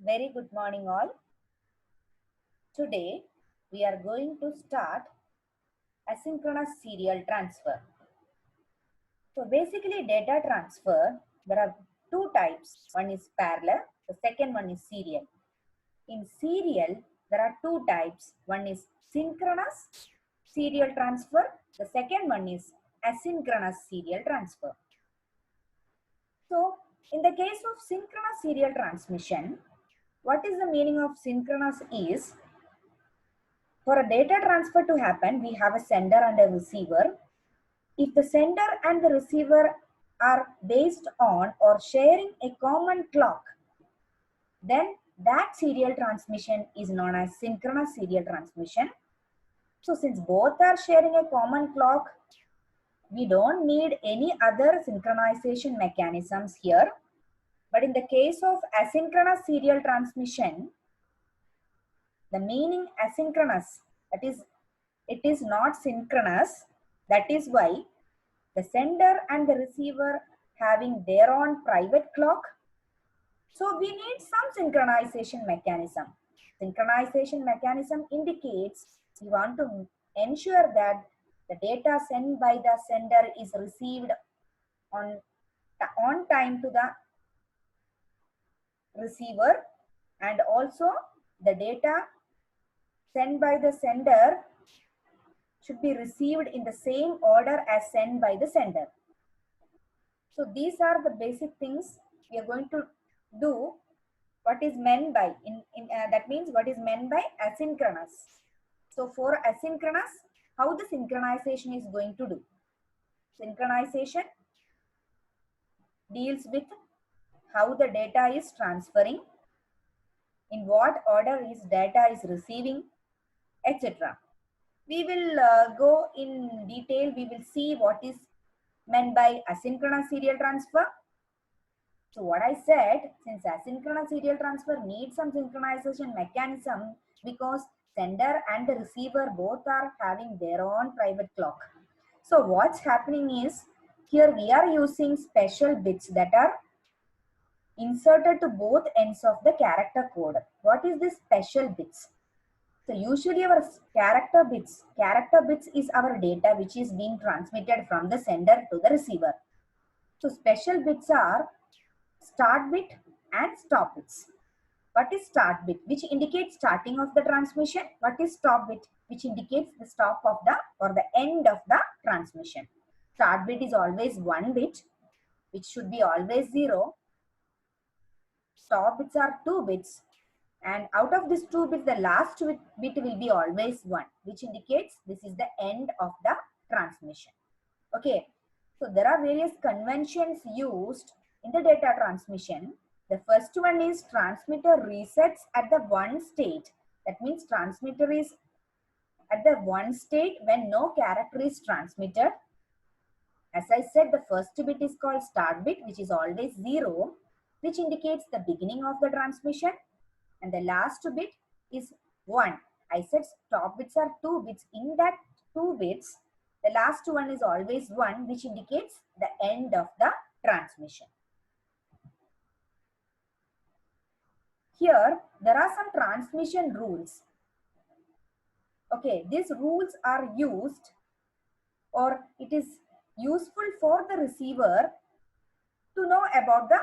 Very good morning all. Today we are going to start asynchronous serial transfer. So basically data transfer, there are two types. One is parallel, the second one is serial. In serial, there are two types. One is synchronous serial transfer. The second one is asynchronous serial transfer. So in the case of synchronous serial transmission, what is the meaning of synchronous is, for a data transfer to happen, we have a sender and a receiver. If the sender and the receiver are based on or sharing a common clock, then that serial transmission is known as synchronous serial transmission. So since both are sharing a common clock, we don't need any other synchronization mechanisms here. But in the case of asynchronous serial transmission, the meaning asynchronous, that is, it is not synchronous. That is why the sender and the receiver having their own private clock. So we need some synchronization mechanism. Synchronization mechanism indicates we want to ensure that the data sent by the sender is received on time to the receiver, and also the data sent by the sender should be received in the same order as sent by the sender. So these are the basic things we are going to do. What is meant by that means what is meant by asynchronous. So for asynchronous, how the synchronization is going to do? Synchronization deals with how the data is transferring, in what order is data is receiving, etc. We will go in detail. We will see what is meant by asynchronous serial transfer. So what I said, since asynchronous serial transfer needs some synchronization mechanism, because sender and the receiver both are having their own private clock. So what's happening is, here we are using special bits that are inserted to both ends of the character code. What is this special bits? So usually our character bits is our data which is being transmitted from the sender to the receiver. So special bits are start bit and stop bits. What is start bit? Which indicates starting of the transmission. What is stop bit? Which indicates the stop of the or the end of the transmission. Start bit is always 1 bit, which should be always 0. Stop bits are 2 bits. And out of these 2 bits, the last bit will be always 1, which indicates this is the end of the transmission. Okay. So there are various conventions used in the data transmission. The first one is transmitter resets at the one state. That means transmitter is at the one state when no character is transmitted. As I said, the first bit is called start bit, which is always 0, which indicates the beginning of the transmission. And the last bit is 1. I said stop bits are 2 bits. In that 2 bits, the last one is always 1, which indicates the end of the transmission. Here, there are some transmission rules. Okay, these rules are used, or it is useful for the receiver to know about the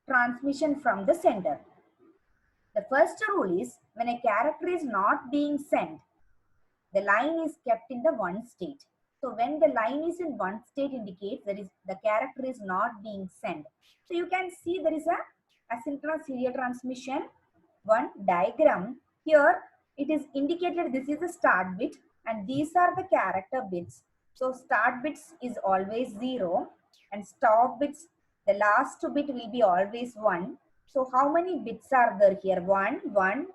transmission from the sender. The first rule is, when a character is not being sent, the line is kept in the one state. So when the line is in one state indicates that is the character is not being sent. So you can see there is a asynchronous serial transmission one diagram. Here it is indicated this is the start bit and these are the character bits. So start bits is always 0 and stop bits, the last bit will be always 1. So how many bits are there here? 1, 1,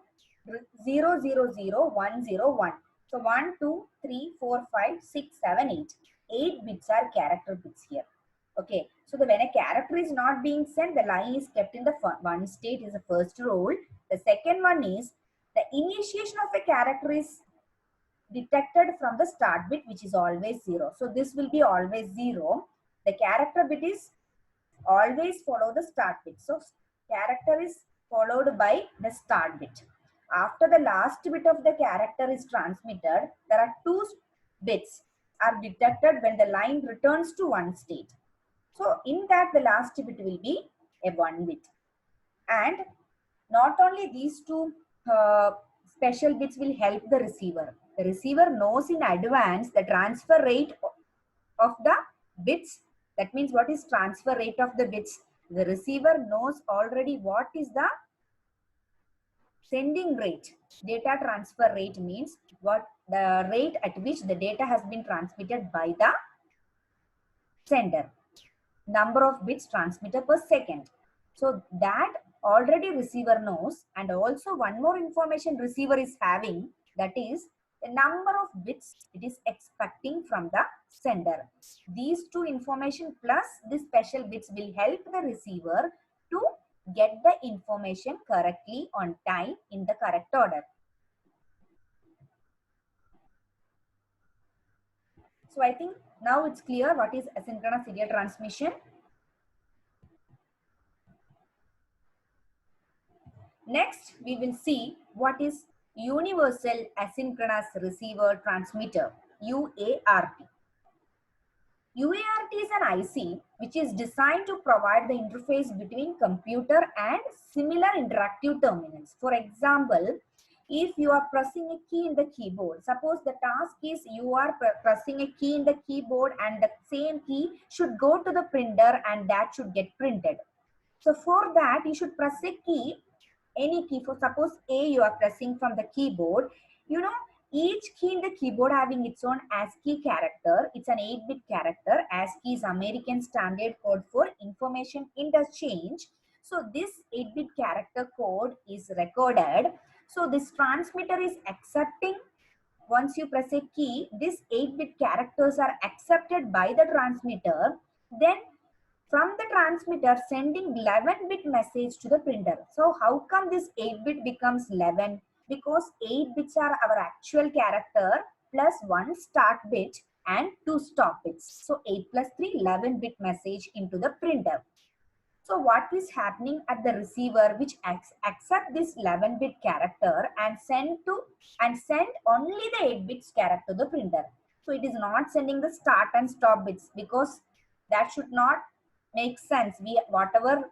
0, 0, 0, 1, 0, 1. So 1, 2, 3, 4, 5, 6, 7, 8. 8 bits are character bits here. Okay. So when a character is not being sent, the line is kept in the one state is the first rule. The second one is the initiation of a character is detected from the start bit, which is always 0. So this will be always 0. The character bit is always follow the start bit. So character is followed by the start bit. After the last bit of the character is transmitted, there are two bits are detected when the line returns to one state. So in that, the last bit will be a 1 bit. And not only these two special bits will help the receiver. The receiver knows in advance the transfer rate of the bits. That means what is transfer rate of the bits? The receiver knows already what is the sending rate. Data transfer rate means what the rate at which the data has been transmitted by the sender. Number of bits transmitted per second. So that already receiver knows, and also one more information receiver is having, that is the number of bits it is expecting from the sender. These two information plus the special bits will help the receiver to get the information correctly on time in the correct order. So I think now it's clear what is asynchronous serial transmission. Next, we will see what is Universal Asynchronous Receiver Transmitter, UART. UART is an IC which is designed to provide the interface between computer and similar interactive terminals. For example, if you are pressing a key in the keyboard, suppose the task is you are pressing a key in the keyboard and the same key should go to the printer and that should get printed. So for that, you should press a key, any key. For suppose A you are pressing from the keyboard, you know, each key in the keyboard having its own ASCII character. It's an 8-bit character. ASCII is American Standard Code for Information Interchange. So this 8-bit character code is recorded. So this transmitter is accepting, once you press a key, these 8-bit characters are accepted by the transmitter. Then from the transmitter sending 11-bit message to the printer. So how come this 8-bit becomes 11? Because 8 bits are our actual character plus 1 start bit and 2 stop bits. So 8 plus 3, 11-bit message into the printer. So what is happening at the receiver which accept this 11-bit character and send only the 8 bits character to the printer. So it is not sending the start and stop bits, because that should not make sense. Whatever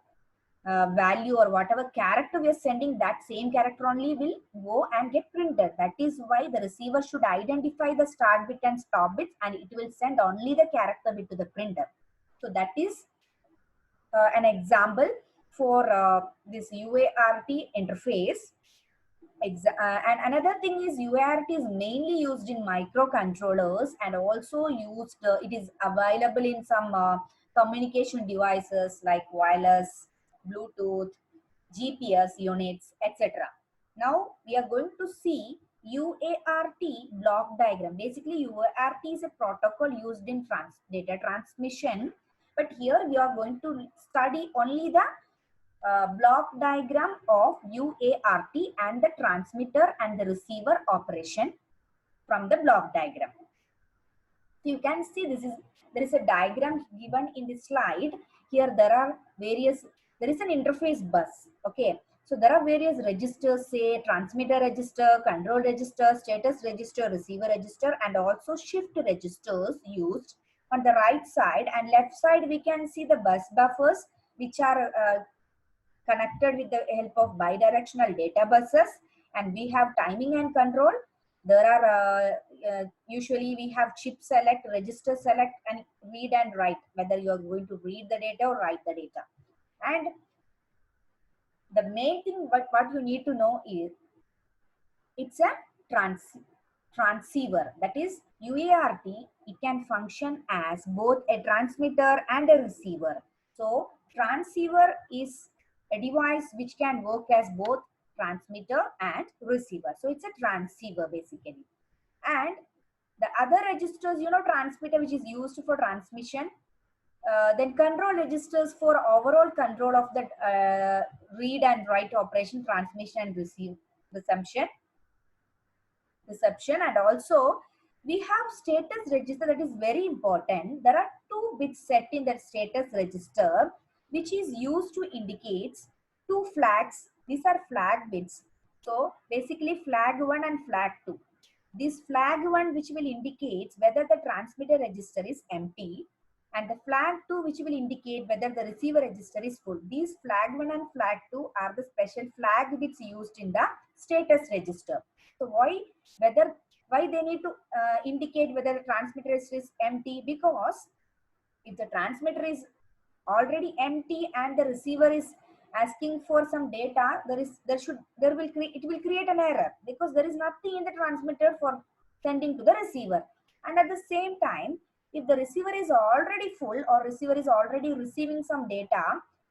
value or whatever character we are sending, that same character only will go and get printed. That is why the receiver should identify the start bit and stop bits, and it will send only the character bit to the printer. So that is an example for this UART interface. And another thing is UART is mainly used in microcontrollers, and also used, it is available in some communication devices like wireless, Bluetooth, GPS units, etc. Now we are going to see UART block diagram. Basically, UART is a protocol used in data transmission, but here we are going to study only the block diagram of UART and the transmitter and the receiver operation from the block diagram. So you can see there is a diagram given in this slide. Here there is an interface bus. Okay. So there are various registers, say transmitter register, control register, status register, receiver register, and also shift registers used. On the right side and left side, we can see the bus buffers, which are connected with the help of bidirectional data buses, and we have timing and control. There are usually we have chip select, register select, and read and write, whether you are going to read the data or write the data. And the main thing what you need to know is it's a transceiver. That is UART. It can function as both a transmitter and a receiver. So transceiver is a device which can work as both transmitter and receiver. So it's a transceiver basically. And the other registers, you know, transmitter, which is used for transmission. Then control registers for overall control of the read and write operation, transmission and reception. And also we have status register. That is very important. There are 2 bits set in that status register, which is used to indicate 2 flags These are flag bits. So basically flag 1 and flag 2. This flag 1 which will indicate whether the transmitter register is empty, and the flag 2 which will indicate whether the receiver register is full. These flag 1 and flag 2 are the special flag bits used in the status register. So why they need to indicate whether the transmitter is empty? Because if the transmitter is already empty and the receiver is asking for some data, it will create an error, because there is nothing in the transmitter for sending to the receiver. And at the same time, if the receiver is already full or receiver is already receiving some data,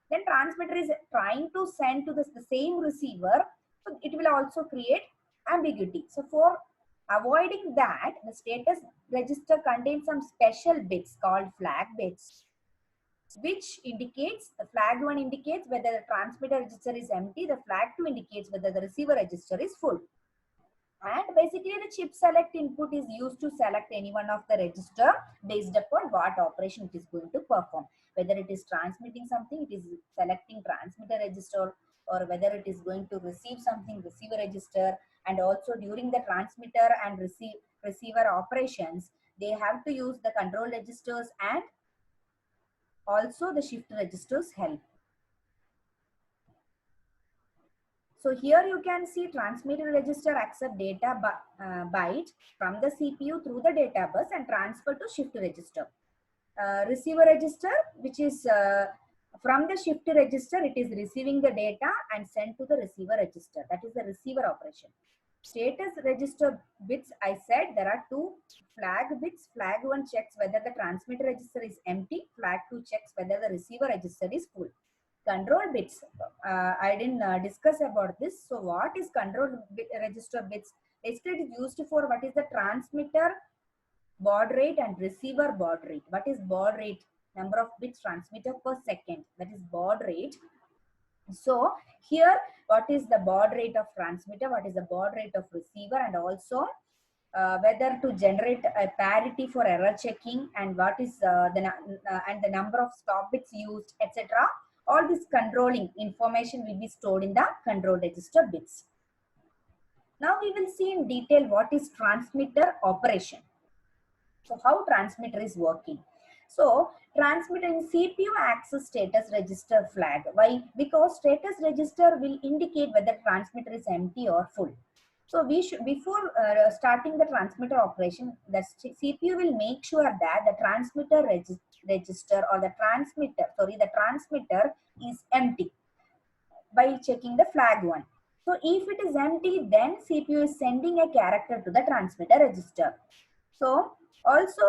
then transmitter is trying to send to the same receiver, so it will also create ambiguity. So for avoiding that, the status register contains some special bits called flag bits, which indicates, the flag 1 indicates whether the transmitter register is empty, the flag 2 indicates whether the receiver register is full. And basically the chip select input is used to select any one of the register based upon what operation it is going to perform. Whether it is transmitting something, it is selecting transmitter register, or whether it is going to receive something, receiver register. And also during the transmitter and receiver operations, they have to use the control registers and also the shift registers help. So here you can see transmitter register accept data byte from the CPU through the data bus and transfer to shift register. Receiver register, which is from the shift register, it is receiving the data and sent to the receiver register. That is the receiver operation. Status register bits, I said there are two flag bits. Flag 1 checks whether the transmitter register is empty. Flag 2 checks whether the receiver register is full. Control bits, I didn't discuss about this. So what is control register bits? Basically it is used for what is the transmitter baud rate and receiver baud rate. What is baud rate? Number of bits transmitter per second. That is baud rate. So here, what is the baud rate of transmitter? What is the baud rate of receiver? And also whether to generate a parity for error checking, and what is the number of stop bits used, etc. All this controlling information will be stored in the control register bits. Now we will see in detail what is transmitter operation. So how transmitter is working. So transmitter in CPU access status register flag. Why? Because status register will indicate whether transmitter is empty or full. So we should, before starting the transmitter operation, the CPU will make sure that the transmitter register or the transmitter is empty by checking the flag 1. So if it is empty, then CPU is sending a character to the transmitter register. So also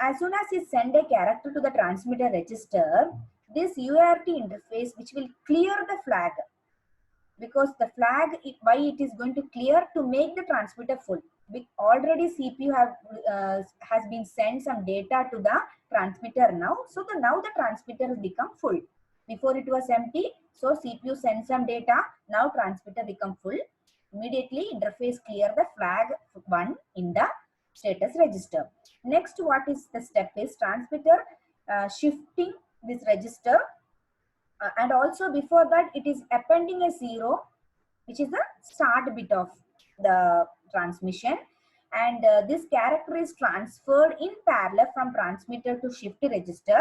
as soon as you send a character to the transmitter register, this UART interface which will clear the flag, because the flag, why it is going to clear? To make the transmitter full. Already CPU has been sent some data to the transmitter now. So now the transmitter has become full. Before it was empty, so CPU sends some data. Now transmitter become full. Immediately interface clear the flag 1 in the status register. Next, what is the step is transmitter shifting this register. And also before that, it is appending a 0, which is the start bit of the transmission. And this character is transferred in parallel from transmitter to shift register.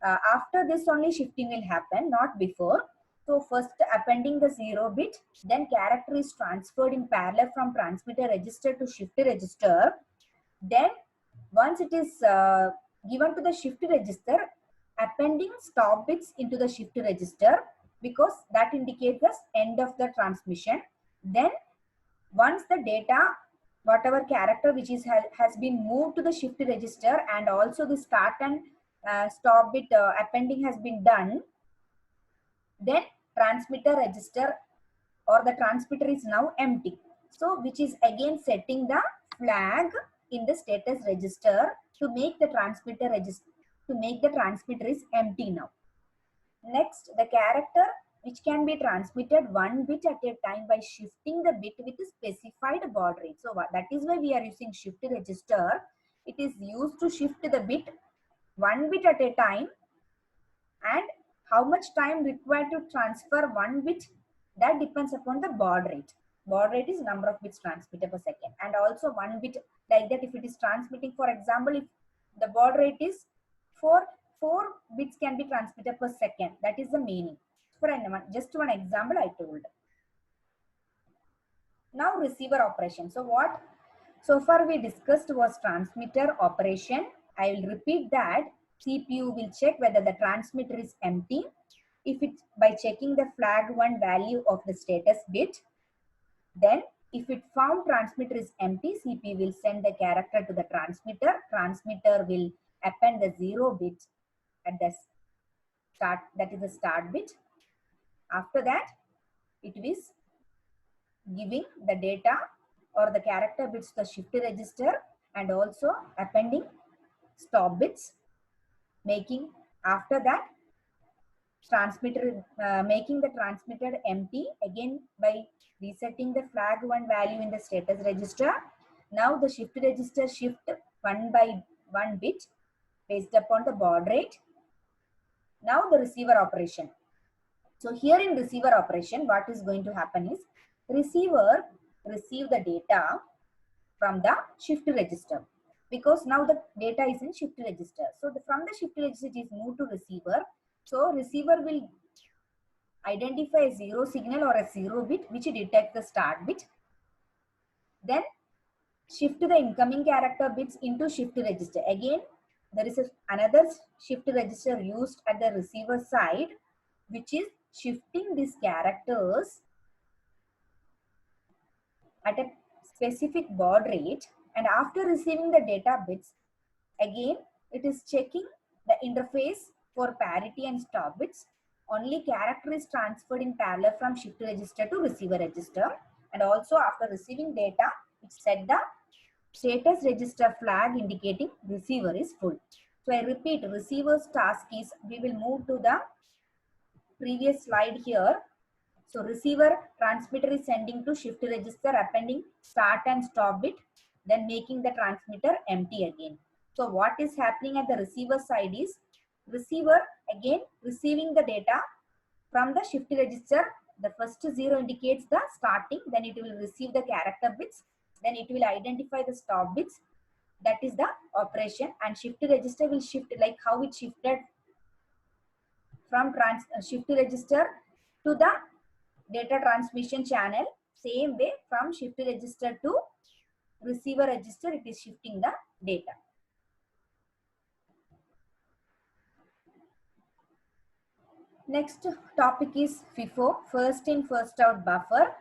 After this only shifting will happen, not before. So first appending the 0 bit, then character is transferred in parallel from transmitter register to shift register. Then once it is given to the shift register, appending stop bits into the shift register, because that indicates the end of the transmission. Then once the data, whatever character which is has been moved to the shift register, and also the start and stop bit appending has been done, then transmitter register or the transmitter is now empty. So which is again setting the flag in the status register to make the transmitter is empty now. Next, the character which can be transmitted 1 bit at a time by shifting the bit with a specified baud rate. So that is why we are using shift register. It is used to shift the bit 1 bit at a time. And how much time required to transfer 1 bit That depends upon the baud rate. Baud rate is number of bits transmitted per second, and also one bit, like that if it is transmitting, for example, if the baud rate is 4 bits can be transmitted per second, that is the meaning. For just one example I told. Now receiver operation. So what so far we discussed was transmitter operation. I will repeat that. CPU will check whether the transmitter is empty. If it by checking the flag 1 value of the status bit, then if it found transmitter is empty, CPU will send the character to the transmitter. Transmitter will append the 0 bit at the start, that is the start bit. After that, it is giving the data or the character bits to the shift register and also appending stop bits, making after that transmitter making the transmitter empty again by resetting the flag 1 value in the status register. Now the shift register shift 1 by 1 bit based upon the baud rate. Now the receiver operation. So here in receiver operation, what is going to happen is receiver receive the data from the shift register, because now the data is in shift register. So from the shift register it is moved to receiver. So receiver will identify a 0 signal or a 0 bit which detects the start bit. Then shift the incoming character bits into shift register. Again, there is another shift register used at the receiver side, which is shifting these characters at a specific baud rate. And after receiving the data bits, again it is checking the interface for parity and stop bits. Only character is transferred in parallel from shift register to receiver register. And also after receiving data, it set the status register flag indicating receiver is full. So I repeat, receiver's task is, we will move to the previous slide here. So receiver transmitter is sending to shift register, appending start and stop bit, then making the transmitter empty again. So what is happening at the receiver side is receiver again receiving the data from the shift register. The first 0 indicates the starting, then it will receive the character bits, then it will identify the stop bits. That is the operation, and shift register will shift like how it shifted from shift register to the data transmission channel. Same way from shift register to receiver register, it is shifting the data. Next topic is FIFO, first in first out buffer.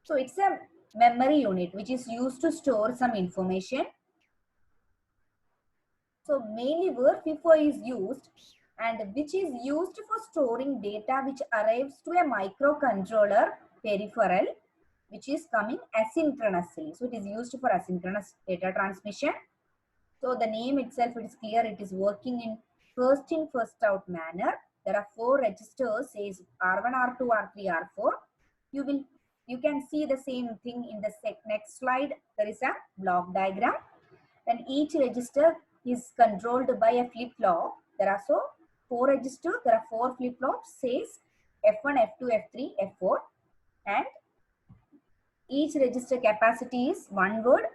So it's a memory unit which is used to store some information. So mainly where FIFO is used, and which is used for storing data which arrives to a microcontroller peripheral which is coming asynchronously. So it is used for asynchronous data transmission. So the name itself, it is clear, it is working in first out manner. There are 4 registers, says R1, R2, R3, R4. You can see the same thing in the next slide. There is a block diagram. Then each register is controlled by a flip-flop. There are 4 registers, there are 4 flip-flops, says F1, F2, F3, F4. And each register capacity is 1 word,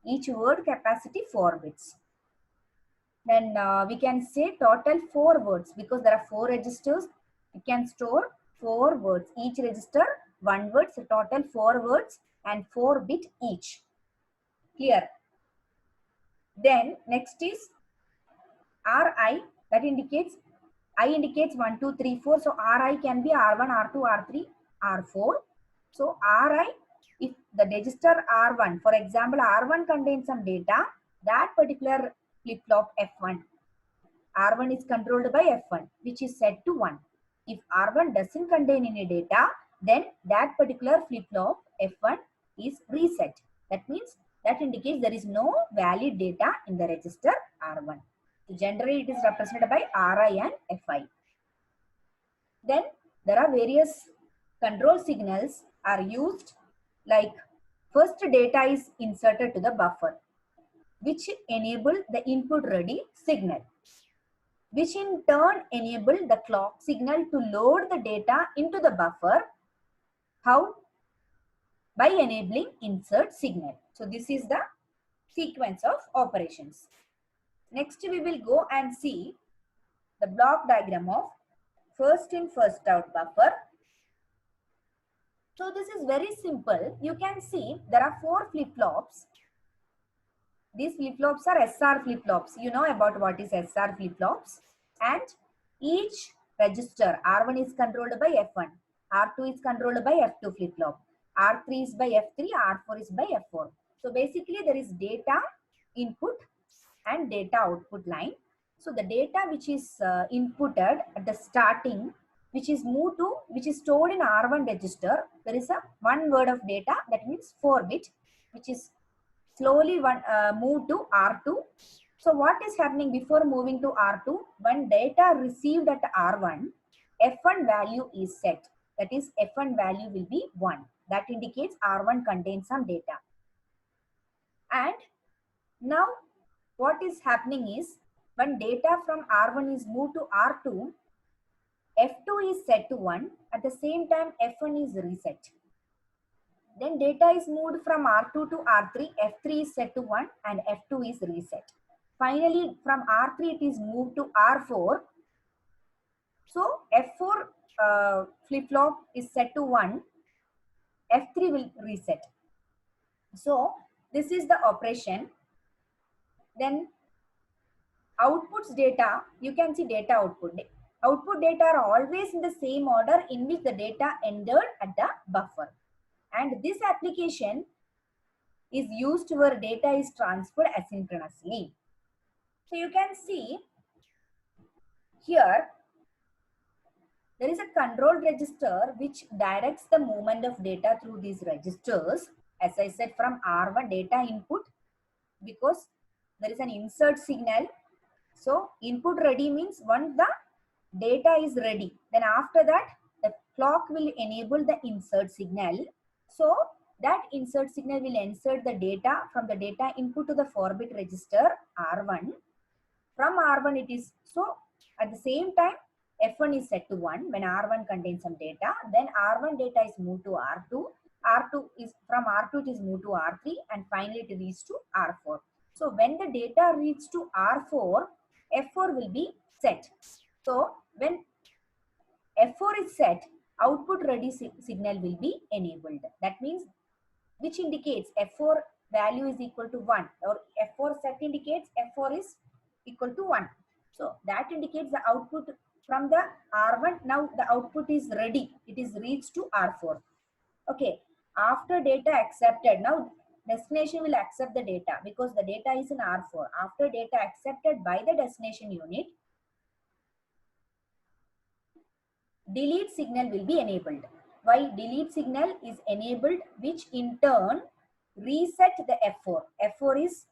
each word capacity 4 bits. Then we can say total 4 words, because there are 4 registers. You can store 4 words, each register 1 word, so total 4 words and 4 bit each. Clear? Then next is RI, that indicates, I indicates 1, 2, 3, 4. So RI can be R1, R2, R3, R4. So RI, if the register R1, for example, R1 contains some data, that particular flip-flop F1, R1 is controlled by F1, which is set to 1. If R1 doesn't contain any data, then that particular flip-flop F1 is reset. That means that indicates there is no valid data in the register R1. So generally it is represented by RI and FI. Then there are various control signals are used, like first data is inserted to the buffer, which enable the input ready signal, which in turn enable the clock signal to load the data into the buffer. How? By enabling insert signal. So this is the sequence of operations. Next we will go and see the block diagram of first in first out buffer. So this is very simple. You can see there are 4 flip-flops. These flip-flops are SR flip-flops. You know about what is SR flip-flops. And each register R1 is controlled by F1. R2 is controlled by F2 flip-flop. R3 is by F3. R4 is by F4. So basically there is data input and data output line. So the data which is inputted at the starting, which is moved to, which is stored in R1 register, there is a one word of data, that means 4-bit, which is slowly moved to R2. So what is happening before moving to R2? When data received at R1, F1 value is set. That is, F1 value will be 1. That indicates R1 contains some data. And now what is happening is, when data from R1 is moved to R2, F2 is set to 1. At the same time, F1 is reset. Then data is moved from R2 to R3. F3 is set to 1 and F2 is reset. Finally, from R3 it is moved to R4. So F4 flip-flop is set to 1. F3 will reset. So this is the operation. Then outputs data, you can see data output. Output data are always in the same order in which the data entered at the buffer. And this application is used where data is transferred asynchronously. So you can see here, there is a control register which directs the movement of data through these registers. As I said, from R1 data input, because there is an insert signal. So input ready means once the data is ready, then after that the clock will enable the insert signal. So that insert signal will insert the data from the data input to the 4-bit register R1. From R1 it is, so at the same time F1 is set to 1 when R1 contains some data. Then R1 data is moved to R2. R2 is, from R2 it is moved to R3 and finally it reaches to R4. So when the data reaches to R4, F4 will be set. So when F4 is set, output ready signal will be enabled. That means, which indicates F4 value is equal to 1, or F4 set indicates F4 is equal to 1. So that indicates the output from the R1. Now the output is ready. It is reached to R4. Okay. After data accepted, now destination will accept the data because the data is in R4. After data accepted by the destination unit, delete signal will be enabled. Why delete signal is enabled, which in turn reset the F4. F4 is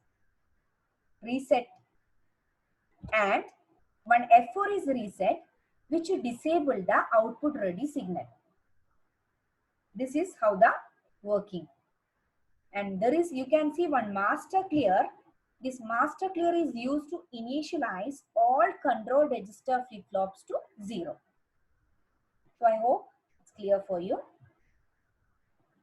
reset, and when F4 is reset, which will disable the output ready signal. This is how the working. And there is, you can see one master clear. This master clear is used to initialize all control register flip-flops to 0. So I hope it's clear for you.